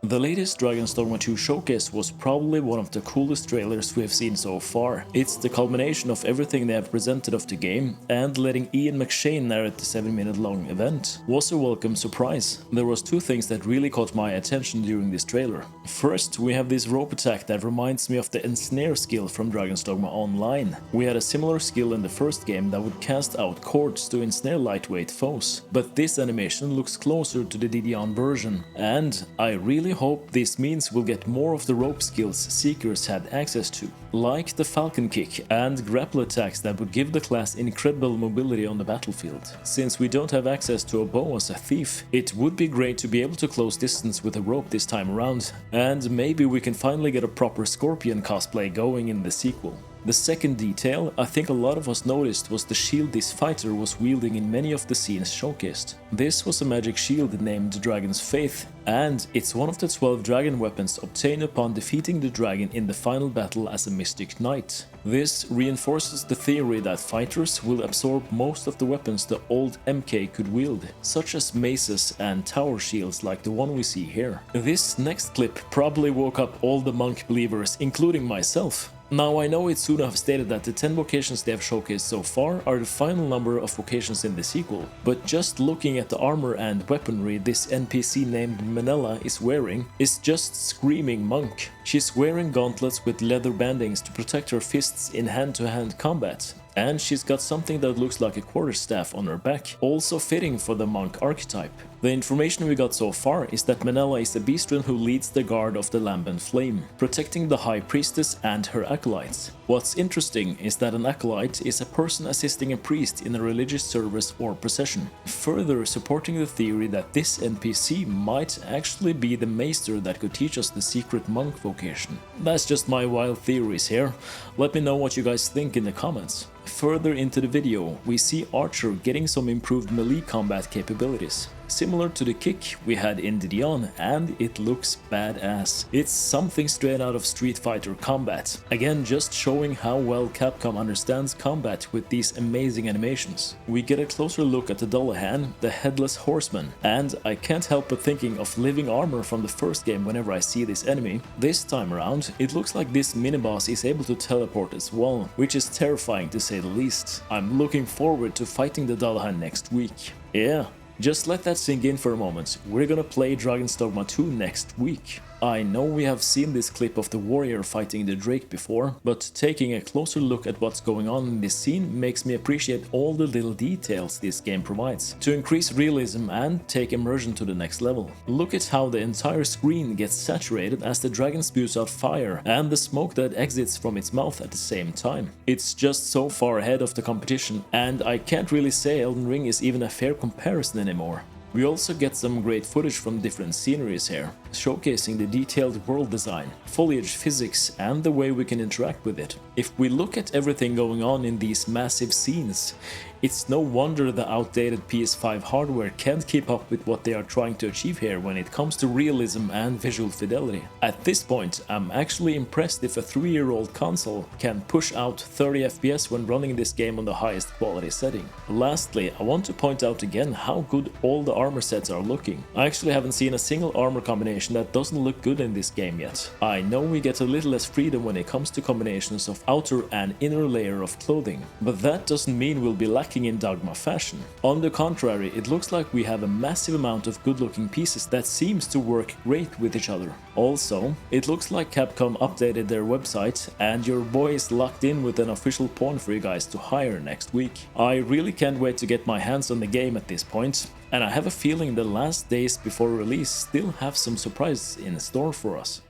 The latest Dragon's Dogma 2 showcase was probably one of the coolest trailers we have seen so far. It's the culmination of everything they have presented of the game, and letting Ian McShane narrate the 7-minute long event was a welcome surprise. There was two things that really caught my attention during this trailer. First, we have this rope attack that reminds me of the ensnare skill from Dragon's Dogma Online. We had a similar skill in the first game that would cast out cords to ensnare lightweight foes, but this animation looks closer to the DDON version, and I really hope this means we'll get more of the rope skills Seekers had access to, like the Falcon Kick and grapple attacks that would give the class incredible mobility on the battlefield. Since we don't have access to a bow as a thief, it would be great to be able to close distance with a rope this time around, and maybe we can finally get a proper Scorpion cosplay going in the sequel. The second detail I think a lot of us noticed was the shield this fighter was wielding in many of the scenes showcased. This was a magic shield named Dragon's Faith, and it's one of the 12 dragon weapons obtained upon defeating the dragon in the final battle as a Mystic Knight. This reinforces the theory that fighters will absorb most of the weapons the old MK could wield, such as maces and tower shields like the one we see here. This next clip probably woke up all the monk believers, including myself. Now, I know Itsuno have stated that the 10 vocations they have showcased so far are the final number of vocations in the sequel, but just looking at the armor and weaponry this NPC named Manella is wearing is just screaming monk. She's wearing gauntlets with leather bandings to protect her fists in hand-to-hand combat, and she's got something that looks like a quarterstaff on her back, also fitting for the monk archetype. The information we got so far is that Manella is a beastren who leads the guard of the Lambent Flame, protecting the High Priestess and her acolytes. What's interesting is that an acolyte is a person assisting a priest in a religious service or procession, further supporting the theory that this NPC might actually be the maester that could teach us the secret monk vocation. That's just my wild theories here. Let me know what you guys think in the comments. Further into the video, we see Archer getting some improved melee combat capabilities, similar to the kick we had in DDON, and it looks badass. It's something straight out of Street Fighter combat. Again, just showing how well Capcom understands combat with these amazing animations. We get a closer look at the Dullahan, the Headless Horseman, and I can't help but thinking of Living Armor from the first game whenever I see this enemy. This time around, it looks like this miniboss is able to teleport as well, which is terrifying to say the least. I'm looking forward to fighting the Dullahan next week. Yeah. Just let that sink in for a moment. We're gonna play Dragon's Dogma 2 next week. I know we have seen this clip of the warrior fighting the Drake before, but taking a closer look at what's going on in this scene makes me appreciate all the little details this game provides to increase realism and take immersion to the next level. Look at how the entire screen gets saturated as the dragon spews out fire and the smoke that exits from its mouth at the same time. It's just so far ahead of the competition, and I can't really say Elden Ring is even a fair comparison anymore. We also get some great footage from different sceneries here, showcasing the detailed world design, foliage physics, and the way we can interact with it. If we look at everything going on in these massive scenes, it's no wonder the outdated PS5 hardware can't keep up with what they are trying to achieve here when it comes to realism and visual fidelity. At this point, I'm actually impressed if a 3-year-old console can push out 30 FPS when running this game on the highest quality setting. Lastly, I want to point out again how good all the armor sets are looking. I actually haven't seen a single armor combination that doesn't look good in this game yet. I know we get a little less freedom when it comes to combinations of outer and inner layer of clothing, but that doesn't mean we'll be lacking in Dogma fashion. On the contrary, it looks like we have a massive amount of good-looking pieces that seems to work great with each other. Also, it looks like Capcom updated their website, and your boy is locked in with an official pawn for you guys to hire next week. I really can't wait to get my hands on the game at this point, and I have a feeling the last days before release still have some surprises in store for us.